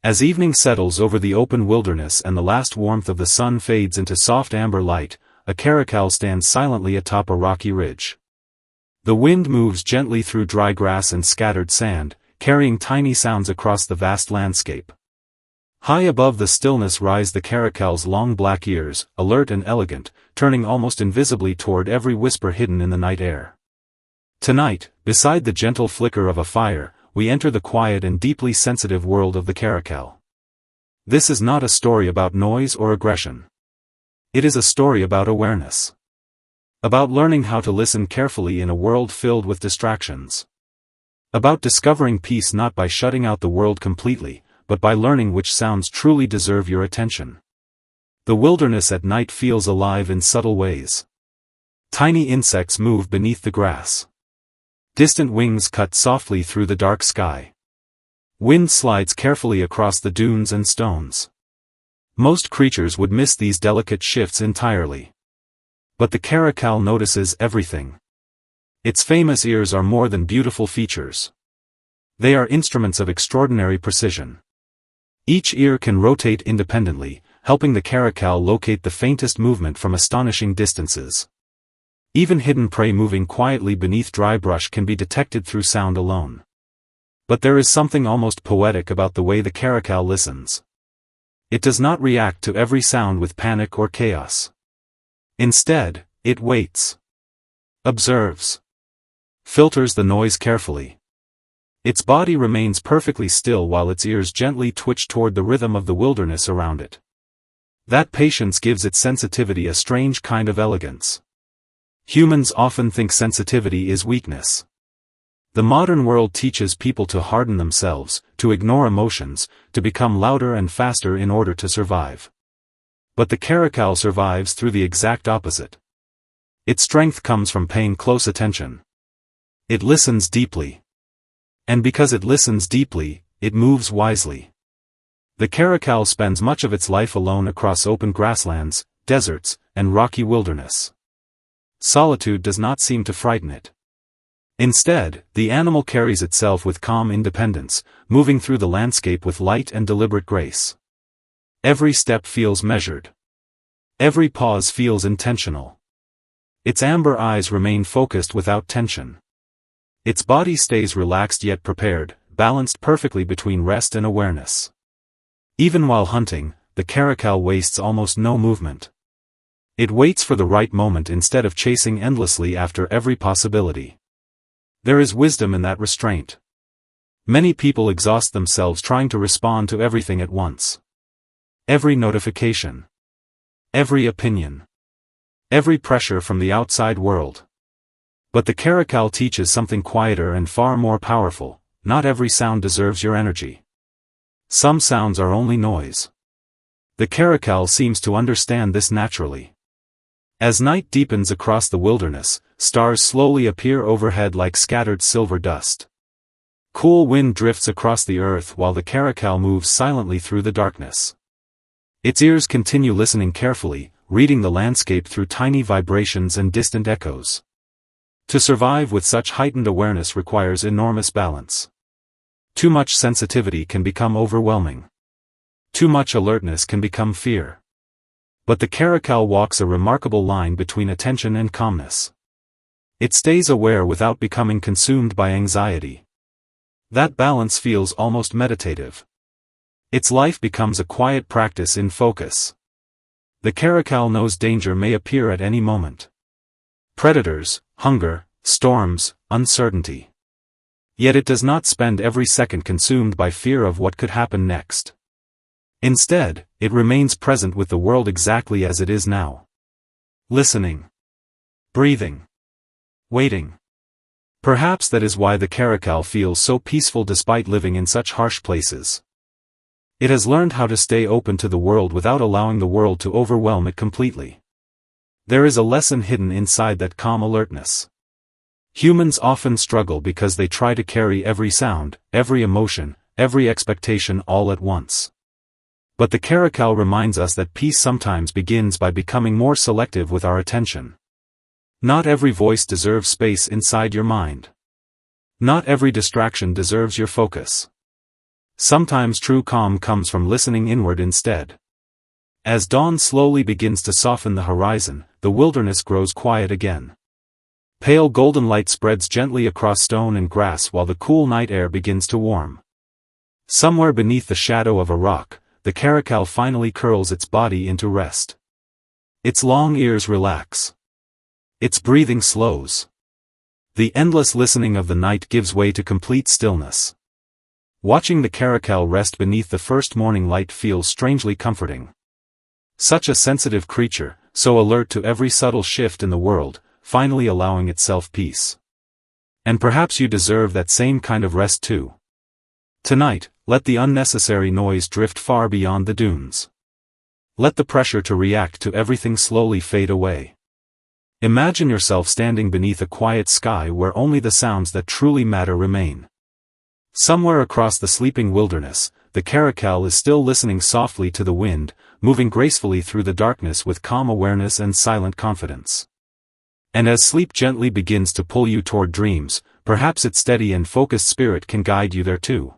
As evening settles over the open wilderness and the last warmth of the sun fades into soft amber light, a caracal stands silently atop a rocky ridge. The wind moves gently through dry grass and scattered sand, carrying tiny sounds across the vast landscape. High above the stillness rise the caracal's long black ears, alert and elegant, turning almost invisibly toward every whisper hidden in the night air. Tonight, beside the gentle flicker of a fire, we enter the quiet and deeply sensitive world of the caracal. This is not a story about noise or aggression. It is a story about awareness. About learning how to listen carefully in a world filled with distractions. About discovering peace not by shutting out the world completely, but by learning which sounds truly deserve your attention. The wilderness at night feels alive in subtle ways. Tiny insects move beneath the grass. Distant wings cut softly through the dark sky. Wind slides carefully across the dunes and stones. Most creatures would miss these delicate shifts entirely. But the caracal notices everything. Its famous ears are more than beautiful features. They are instruments of extraordinary precision. Each ear can rotate independently, helping the caracal locate the faintest movement from astonishing distances. Even hidden prey moving quietly beneath dry brush can be detected through sound alone. But there is something almost poetic about the way the caracal listens. It does not react to every sound with panic or chaos. Instead, it waits. Observes. Filters the noise carefully. Its body remains perfectly still while its ears gently twitch toward the rhythm of the wilderness around it. That patience gives its sensitivity a strange kind of elegance. Humans often think sensitivity is weakness. The modern world teaches people to harden themselves, to ignore emotions, to become louder and faster in order to survive. But the caracal survives through the exact opposite. Its strength comes from paying close attention. It listens deeply. And because it listens deeply, it moves wisely. The caracal spends much of its life alone across open grasslands, deserts, and rocky wilderness. Solitude does not seem to frighten it. Instead, the animal carries itself with calm independence, moving through the landscape with light and deliberate grace. Every step feels measured. Every pause feels intentional. Its amber eyes remain focused without tension. Its body stays relaxed yet prepared, balanced perfectly between rest and awareness. Even while hunting, the caracal wastes almost no movement. It waits for the right moment instead of chasing endlessly after every possibility. There is wisdom in that restraint. Many people exhaust themselves trying to respond to everything at once. Every notification. Every opinion. Every pressure from the outside world. But the caracal teaches something quieter and far more powerful: not every sound deserves your energy. Some sounds are only noise. The caracal seems to understand this naturally. As night deepens across the wilderness, stars slowly appear overhead like scattered silver dust. Cool wind drifts across the earth while the caracal moves silently through the darkness. Its ears continue listening carefully, reading the landscape through tiny vibrations and distant echoes. To survive with such heightened awareness requires enormous balance. Too much sensitivity can become overwhelming. Too much alertness can become fear. But the caracal walks a remarkable line between attention and calmness. It stays aware without becoming consumed by anxiety. That balance feels almost meditative. Its life becomes a quiet practice in focus. The caracal knows danger may appear at any moment. Predators, hunger, storms, uncertainty. Yet it does not spend every second consumed by fear of what could happen next. Instead, it remains present with the world exactly as it is now. Listening. Breathing. Waiting. Perhaps that is why the caracal feels so peaceful despite living in such harsh places. It has learned how to stay open to the world without allowing the world to overwhelm it completely. There is a lesson hidden inside that calm alertness. Humans often struggle because they try to carry every sound, every emotion, every expectation all at once. But the Caracal reminds us that peace sometimes begins by becoming more selective with our attention. Not every voice deserves space inside your mind. Not every distraction deserves your focus. Sometimes true calm comes from listening inward instead. As dawn slowly begins to soften the horizon, the wilderness grows quiet again. Pale golden light spreads gently across stone and grass while the cool night air begins to warm. Somewhere beneath the shadow of a rock, the caracal finally curls its body into rest. Its long ears relax. Its breathing slows. The endless listening of the night gives way to complete stillness. Watching the caracal rest beneath the first morning light feels strangely comforting. Such a sensitive creature, so alert to every subtle shift in the world, finally allowing itself peace. And perhaps you deserve that same kind of rest too. Tonight, let the unnecessary noise drift far beyond the dunes. Let the pressure to react to everything slowly fade away. Imagine yourself standing beneath a quiet sky where only the sounds that truly matter remain. Somewhere across the sleeping wilderness, the caracal is still listening softly to the wind, moving gracefully through the darkness with calm awareness and silent confidence. And as sleep gently begins to pull you toward dreams, perhaps its steady and focused spirit can guide you there too.